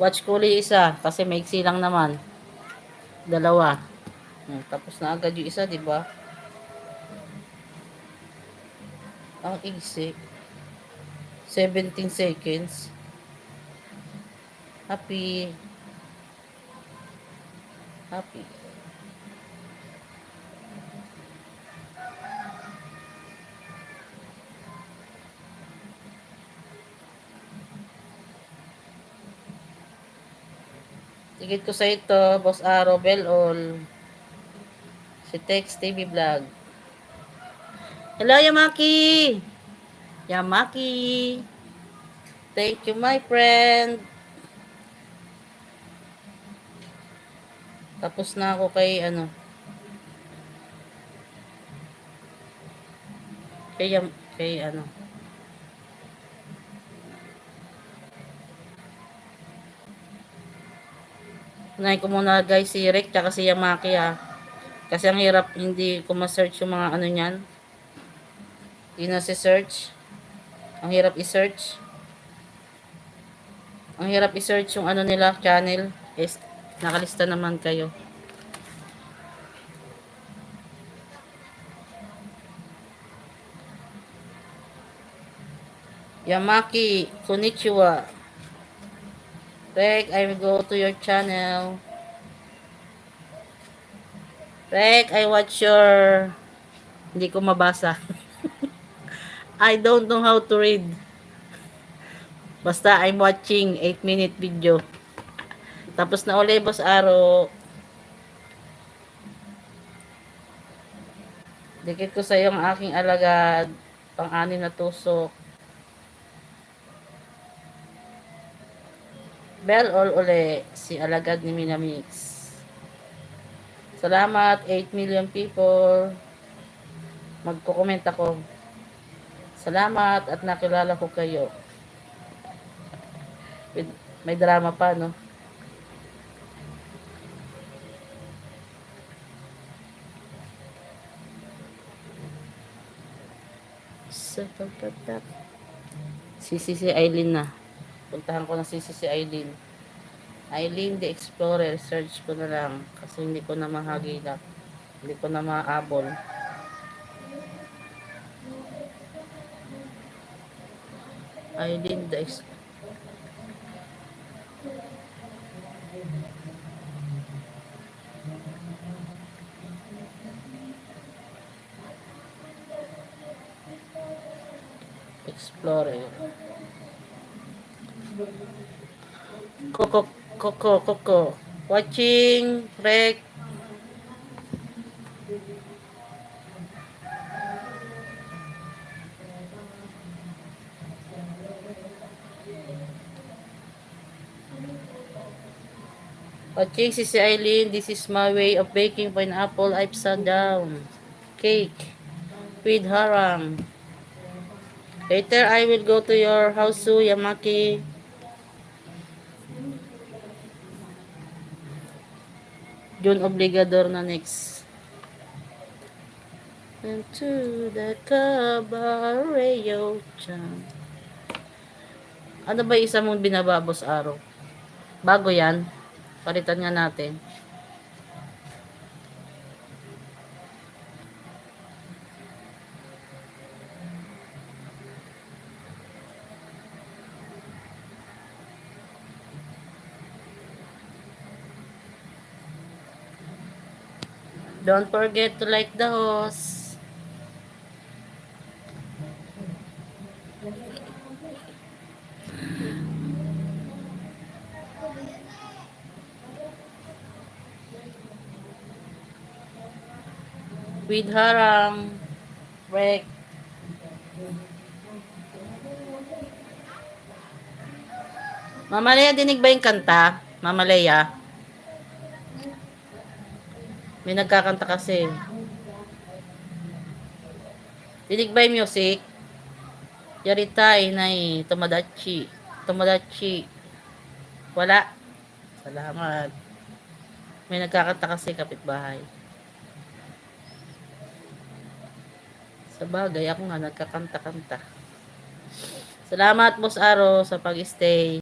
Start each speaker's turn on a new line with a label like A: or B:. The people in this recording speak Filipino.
A: Watch ko ulit isa kasi maiksi lang naman. Dalawa. Tapos na agad yung isa, di ba? Ang iksi. 17 seconds. Happy. Happy. Tigit ko sa ito, Boss Aro, Bell All. Si Tex TV Vlog. Hello, Yamaki! Yamaki! Thank you, my friend. Tapos na ako kay kay ano. Unahin ko muna guys si Rick tsaka si Yamaki Kasi ang hirap hindi ko ma-search yung mga ano niyan. Hindi na si search. Ang hirap i-search. Ang hirap i-search yung ano nila, channel. Nakalista naman kayo. Yamaki, konnichiwa. Rick, I will go to your channel. Rick, I watch your... Hindi ko mabasa. I don't know how to read. Basta I'm watching 8-minute video. Tapos na ulit, Boss Aro. Dikit ko sa iyo ang aking alagad. Pang-anim na tusok. Bell all uli. Si alagad ni Minamix. Salamat, 8 million people. Magko-comment ako. Salamat at nakilala ko kayo. May drama pa, no? Si Aileen na. Puntahan ko na si Aileen. Aileen the Explorer. Search ko na lang. Kasi hindi ko na mahagilap. Hindi ko na maabol. Aileen the Explorer. Coco. Watching, Rek. Watching si Aileen. This is my way of baking pineapple upside down cake with harang. Later, I will go to your house, Yamaki. June Obligador na next. Into the cabaret chan. Ano ba isa mong binababos araw? Bago yan. Palitan nga natin. Don't forget to like the host. With harang. Break. Mama Leia, dinig ba yung kanta? Mama Leia? May nagkakanta kasi. Dinig ba yung music? Yaritay na Tomodachi. Wala. Salamat. May nagkakanta kasi kapitbahay. Sa bagay, ako nga nagkakanta-kanta. Salamat, Boss Aro, sa pag-stay.